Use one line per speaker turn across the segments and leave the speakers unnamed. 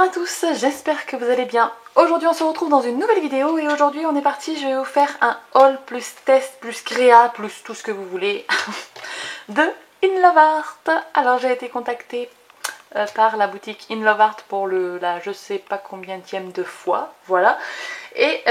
Bonjour à tous, j'espère que vous allez bien. Aujourd'hui on se retrouve dans une nouvelle vidéo et aujourd'hui on est parti, je vais vous faire un haul plus test plus créa plus tout ce que vous voulez de In Love Art. Alors j'ai été contactée par la boutique In Love Art pour la je sais pas combienième de fois, voilà. Et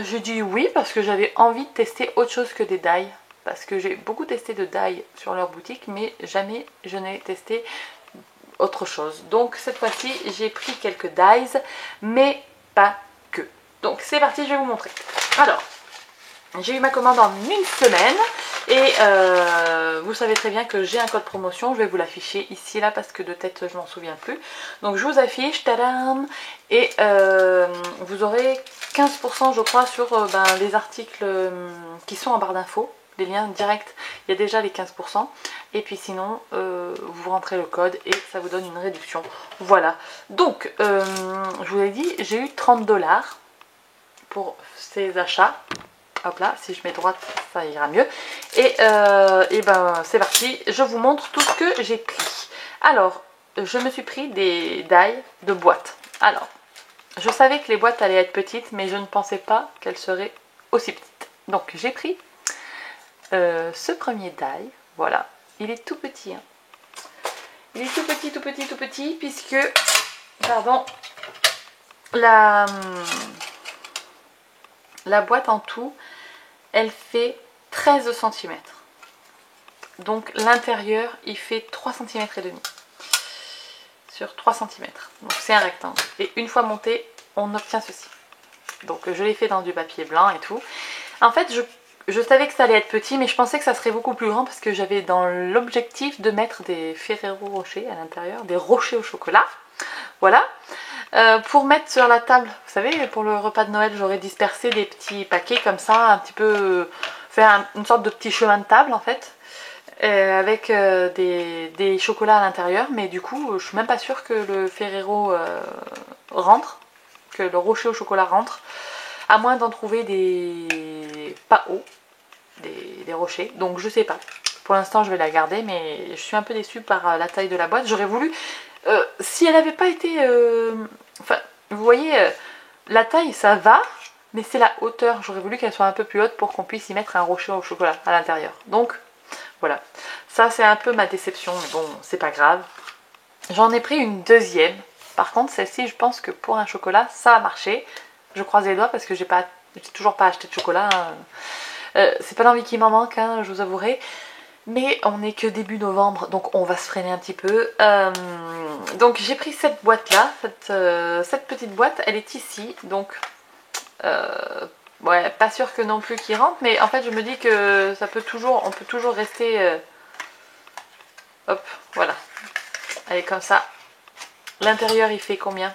j'ai dit oui parce que j'avais envie de tester autre chose que des die. Parce que j'ai beaucoup testé de die sur leur boutique mais jamais je n'ai testé autre chose. Donc cette fois-ci j'ai pris quelques dies mais pas que. Donc c'est parti, je vais vous montrer. Alors j'ai eu ma commande en une semaine et vous savez très bien que j'ai un code promotion, je vais vous l'afficher ici là parce que de tête je m'en souviens plus. Donc je vous affiche, tadam, et vous aurez 15% je crois sur les articles qui sont en barre d'infos. Les liens directs, il y a déjà les 15%. Et puis sinon, vous rentrez le code et ça vous donne une réduction. Voilà. Donc, je vous ai dit, j'ai eu 30$ pour ces achats. Hop là, si je mets droite, ça ira mieux. Et c'est parti, je vous montre tout ce que j'ai pris. Alors, je me suis pris des die de boîtes. Alors, je savais que les boîtes allaient être petites, mais je ne pensais pas qu'elles seraient aussi petites. Donc, j'ai pris ce premier die, voilà, il est tout petit, hein. Il est tout petit, tout petit, tout petit, puisque, pardon, la boîte en tout, elle fait 13 cm. Donc l'intérieur, il fait 3 cm et demi sur 3 cm. Donc c'est un rectangle. Et une fois monté, on obtient ceci. Donc je l'ai fait dans du papier blanc et tout. En fait, je savais que ça allait être petit, mais je pensais que ça serait beaucoup plus grand parce que j'avais dans l'objectif de mettre des Ferrero Rocher à l'intérieur, des rochers au chocolat. Voilà. Pour mettre sur la table, vous savez, pour le repas de Noël, j'aurais dispersé des petits paquets comme ça, un petit peu, faire une sorte de petit chemin de table en fait, avec des chocolats à l'intérieur. Mais du coup, je suis même pas sûre que le Ferrero rentre, que le rocher au chocolat rentre. À moins d'en trouver des pas hauts, des rochers. Donc je sais pas. Pour l'instant je vais la garder, mais je suis un peu déçue par la taille de la boîte. J'aurais voulu, si elle n'avait pas été... enfin, vous voyez, la taille ça va, mais c'est la hauteur. J'aurais voulu qu'elle soit un peu plus haute pour qu'on puisse y mettre un rocher au chocolat à l'intérieur. Donc voilà. Ça c'est un peu ma déception, mais bon, c'est pas grave. J'en ai pris une deuxième. Par contre, celle-ci, je pense que pour un chocolat, ça a marché. Je croise les doigts parce que j'ai toujours pas acheté de chocolat. C'est pas l'envie qui m'en manque, hein, je vous avouerai. Mais on n'est que début novembre, donc on va se freiner un petit peu. Donc j'ai pris cette boîte-là, cette petite boîte, elle est ici. Donc, ouais, pas sûr que non plus qu'il rentre, mais en fait je me dis que on peut toujours rester... hop, voilà. Elle est comme ça. L'intérieur il fait combien ?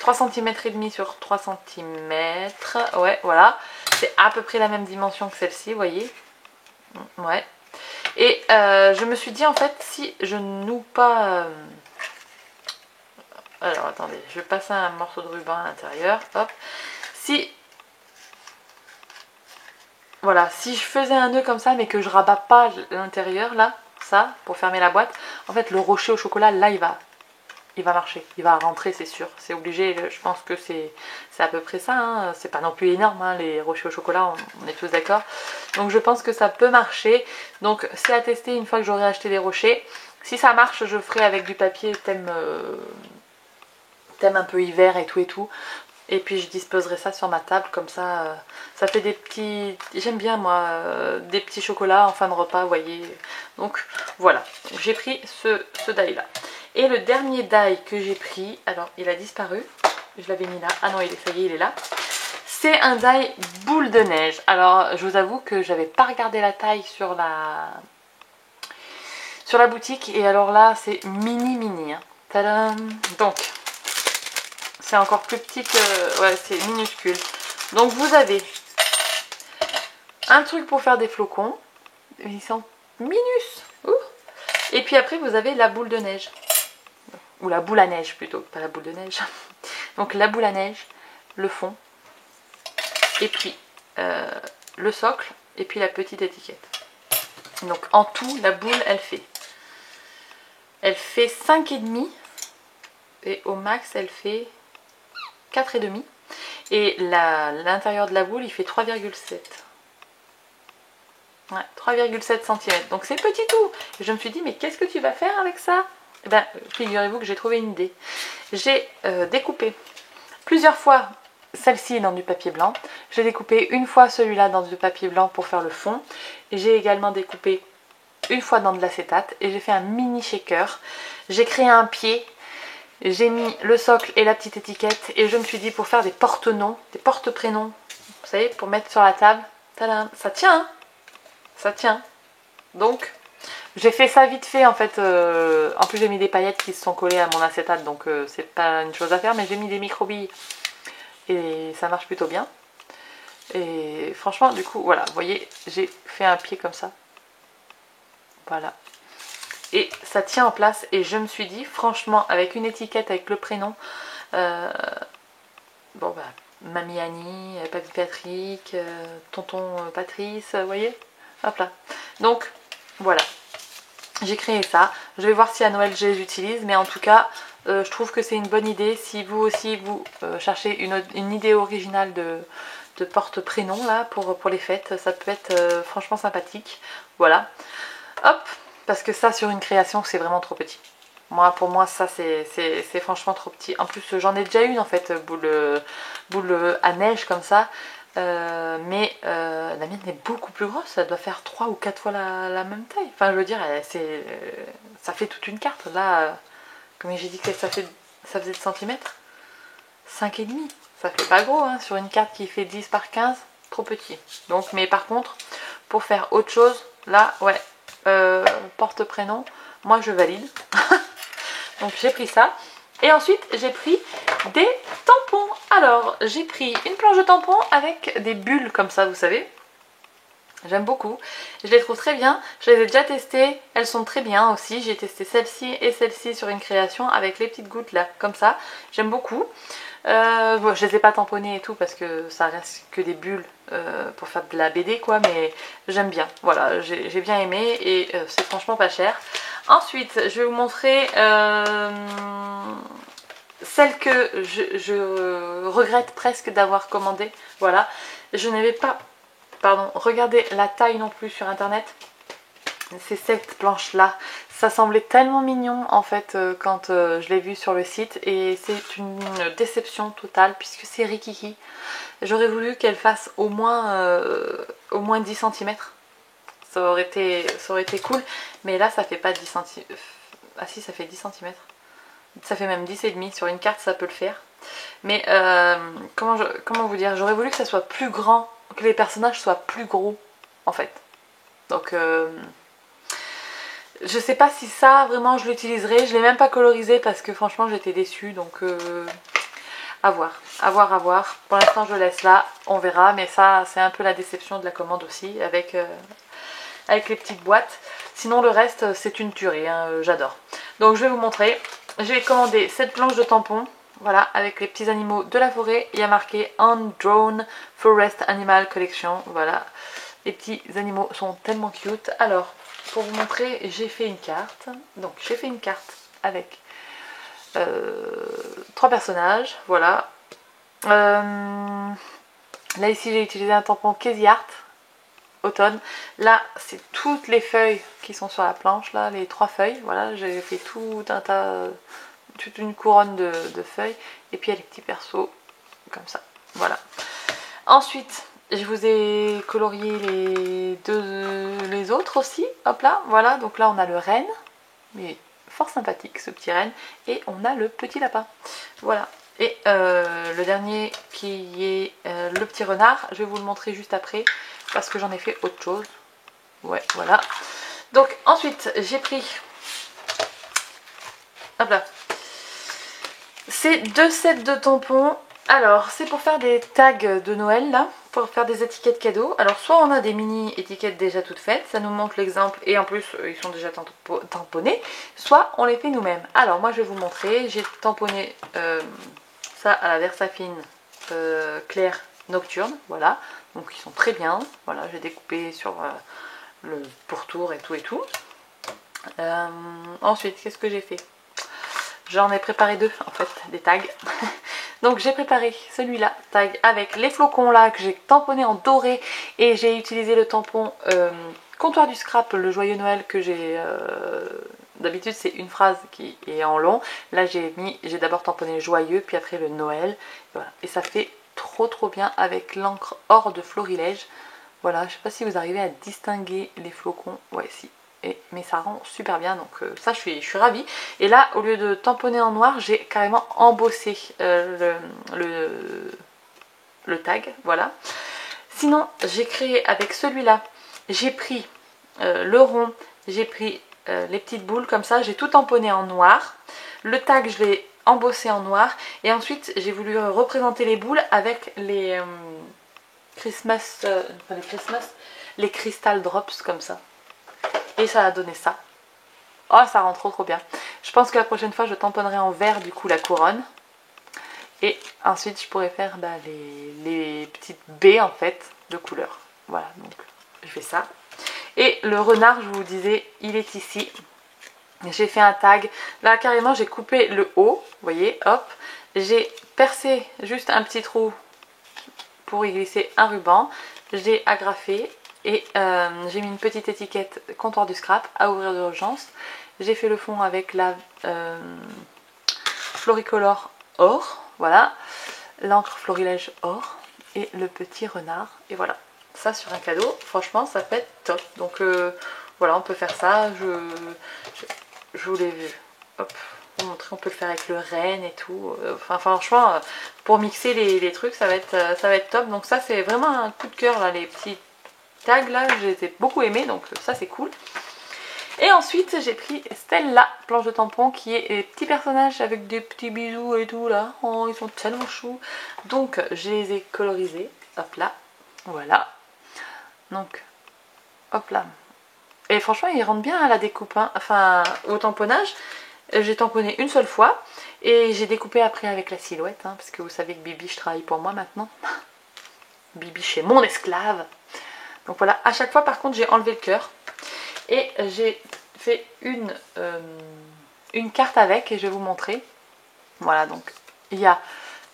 3 cm et demi sur 3 cm, ouais, voilà, c'est à peu près la même dimension que celle-ci, vous voyez, ouais, et je me suis dit en fait, si je noue pas, alors attendez, je vais passer un morceau de ruban à l'intérieur, hop, voilà, si je faisais un nœud comme ça, mais que je rabats pas l'intérieur, là, ça, pour fermer la boîte, en fait, le rocher au chocolat, là, il va marcher, il va rentrer, c'est sûr, c'est obligé. Je pense que c'est à peu près ça, hein. C'est pas non plus énorme, hein, les rochers au chocolat, on est tous d'accord. Donc je pense que ça peut marcher, donc c'est à tester une fois que j'aurai acheté les rochers. Si ça marche, je ferai avec du papier thème un peu hiver et tout, et puis je disposerai ça sur ma table, comme ça, ça fait des petits, j'aime bien moi, des petits chocolats en fin de repas, vous voyez. Donc voilà, j'ai pris ce die là. Et le dernier die que j'ai pris, alors il a disparu, je l'avais mis là, ah non ça y est, il est là. C'est un die boule de neige. Alors je vous avoue que j'avais pas regardé la taille sur la boutique, et alors là c'est mini, hein. Tadam. Donc c'est encore plus petit que... ouais, c'est minuscule. Donc vous avez un truc pour faire des flocons, ils sont minus. Et puis après vous avez la boule de neige. Ou la boule à neige plutôt, pas la boule de neige. Donc la boule à neige, le fond, et puis le socle, et puis la petite étiquette. Donc en tout, la boule, elle fait 5,5 et au max elle fait 4,5. Et l'intérieur de la boule il fait 3,7. Ouais, 3,7 cm. Donc c'est petit tout. Et je me suis dit, mais qu'est-ce que tu vas faire avec ça? Eh ben, figurez-vous que j'ai trouvé une idée. J'ai découpé plusieurs fois celle-ci dans du papier blanc. J'ai découpé une fois celui-là dans du papier blanc pour faire le fond. J'ai également découpé une fois dans de l'acétate. Et j'ai fait un mini shaker. J'ai créé un pied. J'ai mis le socle et la petite étiquette. Et je me suis dit, pour faire des porte-noms, des porte-prénoms, vous savez, pour mettre sur la table. Tadam, ça tient, hein? Ça tient. Donc, j'ai fait ça vite fait en fait. En plus, j'ai mis des paillettes qui se sont collées à mon acétate, donc c'est pas une chose à faire. Mais j'ai mis des micro-billes et ça marche plutôt bien. Et franchement, du coup, voilà, vous voyez, j'ai fait un pied comme ça. Voilà. Et ça tient en place. Et je me suis dit, franchement, avec une étiquette avec le prénom, bon bah, Mamie Annie, Papy Patrick, Tonton Patrice, vous voyez? Hop là. Donc, voilà. J'ai créé ça. Je vais voir si à Noël je les utilise. Mais en tout cas, je trouve que c'est une bonne idée. Si vous aussi, vous cherchez une idée originale de porte-prénom là pour les fêtes, ça peut être franchement sympathique. Voilà. Hop. Parce que ça, sur une création, c'est vraiment trop petit. Moi, pour moi, ça, c'est franchement trop petit. En plus, j'en ai déjà une en fait, boule à neige comme ça. Mais la mienne est beaucoup plus grosse, ça doit faire 3 ou 4 fois la même taille. Enfin, je veux dire, ça fait toute une carte. Là, comme j'ai dit que ça faisait de centimètres, 5,5. Ça fait pas gros, hein, sur une carte qui fait 10 par 15, trop petit. Donc, mais par contre, pour faire autre chose, là, ouais, porte-prénom, moi je valide. Donc j'ai pris ça. Et ensuite, j'ai pris des tampons. Alors, j'ai pris une planche de tampons avec des bulles comme ça, vous savez. J'aime beaucoup. Je les trouve très bien. Je les ai déjà testées. Elles sont très bien aussi. J'ai testé celle-ci et celle-ci sur une création avec les petites gouttes là, comme ça. J'aime beaucoup. Bon, je les ai pas tamponnées et tout parce que ça reste que des bulles pour faire de la BD quoi. Mais j'aime bien. Voilà, j'ai bien aimé et c'est franchement pas cher. Ensuite, je vais vous montrer celle que je regrette presque d'avoir commandée. Voilà, je n'avais pas, pardon, regardé la taille non plus sur internet. C'est cette planche là. Ça semblait tellement mignon en fait quand je l'ai vu sur le site. Et c'est une déception totale puisque c'est Rikiki. J'aurais voulu qu'elle fasse au moins 10 cm. Ça aurait été cool. Mais là ça fait pas 10 cm. Ah si, ça fait 10 cm. Ça fait même 10,5. Sur une carte ça peut le faire. Mais comment vous dire, j'aurais voulu que ça soit plus grand, que les personnages soient plus gros en fait. Donc je sais pas si ça vraiment je l'utiliserai. Je l'ai même pas colorisé parce que franchement j'étais déçue. Donc à voir, à voir, à voir. Pour l'instant je laisse là, on verra. Mais ça c'est un peu la déception de la commande aussi avec les petites boîtes. Sinon le reste c'est une tuerie, hein, j'adore. Donc je vais vous montrer. J'ai commandé cette planche de tampons. Voilà, avec les petits animaux de la forêt. Il y a marqué Hand Drawn Forest Animal Collection. Voilà, les petits animaux sont tellement cute. Alors, pour vous montrer, j'ai fait une carte. Donc, j'ai fait une carte avec 3 personnages. Voilà. Là, ici, j'ai utilisé un tampon Casey Art automne. Là, c'est toutes les feuilles qui sont sur la planche. Là, les 3 feuilles. Voilà, j'ai fait tout un tas... toute une couronne de feuilles et puis il y a les petits persos comme ça, voilà. Ensuite je vous ai colorié les autres aussi, hop là, voilà. Donc là on a le renne, mais fort sympathique ce petit renne, et on a le petit lapin, voilà. Et le dernier qui est le petit renard, je vais vous le montrer juste après parce que j'en ai fait autre chose. Ouais, voilà. Donc ensuite j'ai pris, hop là, c'est 2 sets de tampons. Alors, c'est pour faire des tags de Noël, là, pour faire des étiquettes cadeaux. Alors, soit on a des mini étiquettes déjà toutes faites, ça nous montre l'exemple, et en plus, ils sont déjà tamponnés, soit on les fait nous-mêmes. Alors, moi, je vais vous montrer. J'ai tamponné ça à la Versafine claire nocturne, voilà. Donc, ils sont très bien. Voilà, j'ai découpé sur le pourtour et tout et tout. Ensuite, qu'est-ce que j'ai fait? J'en ai préparé deux en fait, des tags. Donc j'ai préparé celui-là, tag avec les flocons là que j'ai tamponné en doré. Et j'ai utilisé le tampon Comptoir du Scrap, le joyeux Noël que j'ai... D'habitude c'est une phrase qui est en long. Là j'ai d'abord tamponné joyeux, puis après le Noël. Et, voilà. Et ça fait trop bien avec l'encre or de Florilège. Voilà, je sais pas si vous arrivez à distinguer les flocons. Ouais, si. Mais ça rend super bien, donc ça je suis ravie. Et là, au lieu de tamponner en noir, j'ai carrément embossé le tag, voilà. Sinon, j'ai créé avec celui-là, j'ai pris le rond, j'ai pris les petites boules comme ça, j'ai tout tamponné en noir. Le tag, je l'ai embossé en noir. Et ensuite, j'ai voulu représenter les boules avec les les Crystal Drops comme ça. Et ça a donné ça. Oh, ça rend trop bien. Je pense que la prochaine fois, je tamponnerai en vert du coup la couronne. Et ensuite, je pourrais faire les petites baies en fait de couleur. Voilà, donc je fais ça. Et le renard, je vous disais, il est ici. J'ai fait un tag. Là, carrément, j'ai coupé le haut. Vous voyez, hop. J'ai percé juste un petit trou pour y glisser un ruban. J'ai agrafé. Et j'ai mis une petite étiquette Comptoir du Scrap à ouvrir d'urgence. J'ai fait le fond avec la Floricolor or, voilà, l'encre Florilège or et le petit renard. Et voilà, ça sur un cadeau, franchement ça fait top. Donc voilà, on peut faire ça. Je vous l'ai vu, hop, vous montrer, on peut le faire avec le renne et tout. Enfin franchement, pour mixer les trucs, ça va être top. Donc ça c'est vraiment un coup de cœur là, les petits tags là, je les ai beaucoup aimés, donc ça c'est cool. Et ensuite j'ai pris Stella, planche de tampon, qui est les petits personnages avec des petits bisous et tout là. Oh, ils sont tellement choux. Donc je les ai colorisés, hop là, voilà. Donc hop là. Et franchement ils rentrent bien à la découpe, hein. Enfin au tamponnage. J'ai tamponné une seule fois et j'ai découpé après avec la silhouette, hein, parce que vous savez que Bibi, je travaille pour moi maintenant. Bibi chez mon esclave. Donc voilà, à chaque fois par contre j'ai enlevé le cœur et j'ai fait une carte avec et je vais vous montrer. Voilà, donc il y a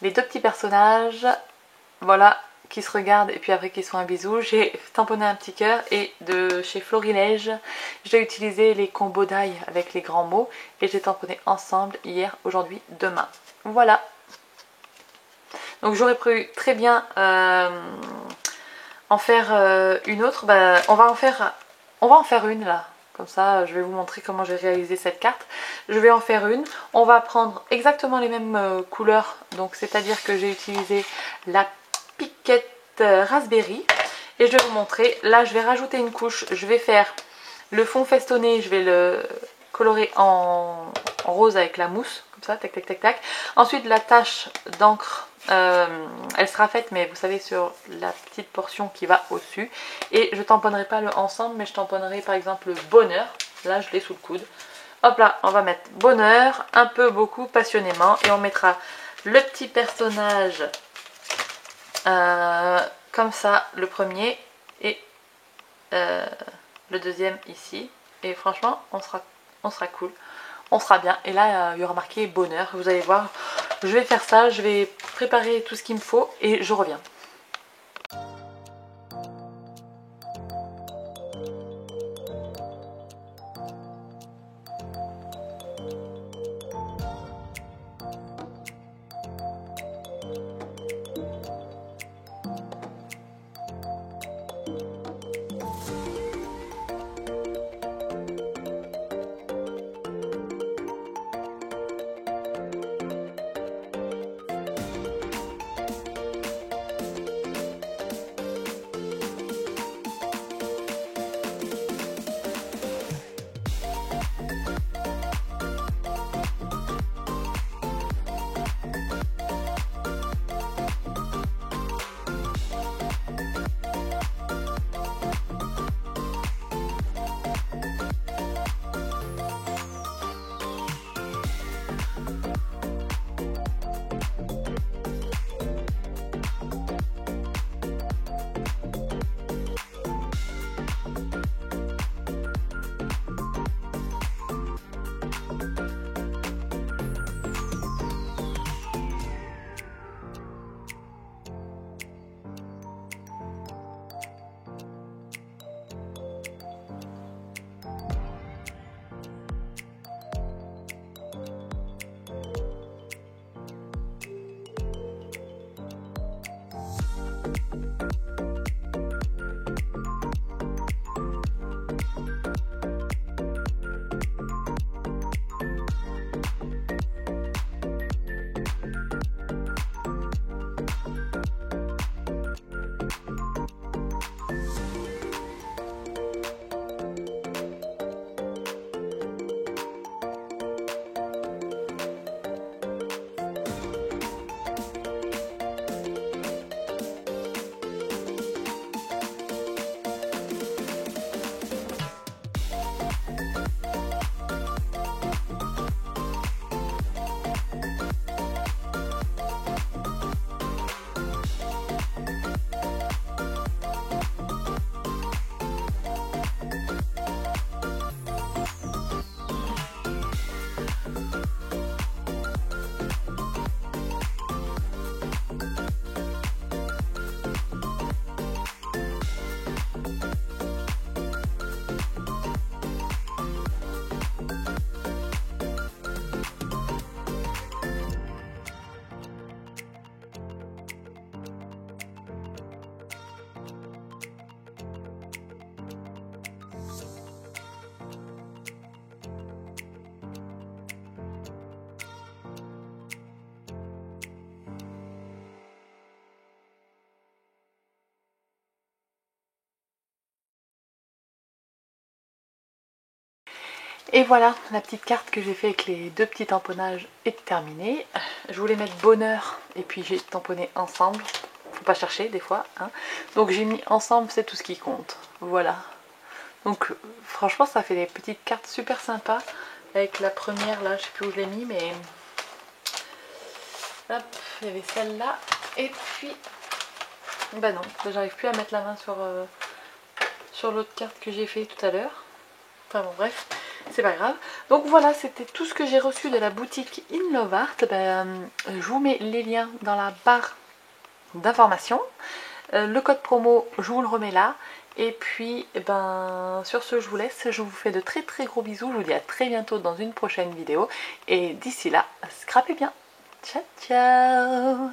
les deux petits personnages, voilà, qui se regardent et puis après qui se font un bisou. J'ai tamponné un petit cœur et de chez Florilège, j'ai utilisé les combos d'ail avec les grands mots et j'ai tamponné ensemble hier, aujourd'hui, demain. Voilà. Donc j'aurais pu très bien en faire une autre. Bah, on va en faire une là. Comme ça, je vais vous montrer comment j'ai réalisé cette carte. Je vais en faire une. On va prendre exactement les mêmes couleurs. Donc, c'est-à-dire que j'ai utilisé la piquette raspberry. Et je vais vous montrer. Là, je vais rajouter une couche. Je vais faire le fond festonné. Je vais le colorer en rose avec la mousse. Comme ça, tac, tac, tac, tac. Ensuite, la tache d'encre. Elle sera faite, mais vous savez, sur la petite portion qui va au-dessus. Et je tamponnerai pas le ensemble, mais je tamponnerai par exemple le bonheur. Là, je l'ai sous le coude. Hop là, on va mettre bonheur, un peu, beaucoup, passionnément. Et on mettra le petit personnage comme ça, le premier. Et le deuxième ici. Et franchement, on sera cool. On sera bien. Et là, il y aura marqué bonheur. Vous allez voir, je vais faire ça. Je vais préparer tout ce qu'il me faut et je reviens. Et voilà, la petite carte que j'ai fait avec les deux petits tamponnages est terminée. Je voulais mettre bonheur et puis j'ai tamponné ensemble. Faut pas chercher des fois, hein. Donc j'ai mis ensemble, c'est tout ce qui compte. Voilà. Donc franchement ça fait des petites cartes super sympas. Avec la première là, je sais plus où je l'ai mis, mais hop, il y avait celle-là. Et puis, bah non, j'arrive plus à mettre la main sur l'autre carte que j'ai fait tout à l'heure. Enfin bon bref, c'est pas grave. Donc voilà, c'était tout ce que j'ai reçu de la boutique In Love Art. Je vous mets les liens dans la barre d'informations. Le code promo, je vous le remets là. Et puis, sur ce, je vous laisse. Je vous fais de très très gros bisous. Je vous dis à très bientôt dans une prochaine vidéo. Et d'ici là, scrapez bien. Ciao, ciao!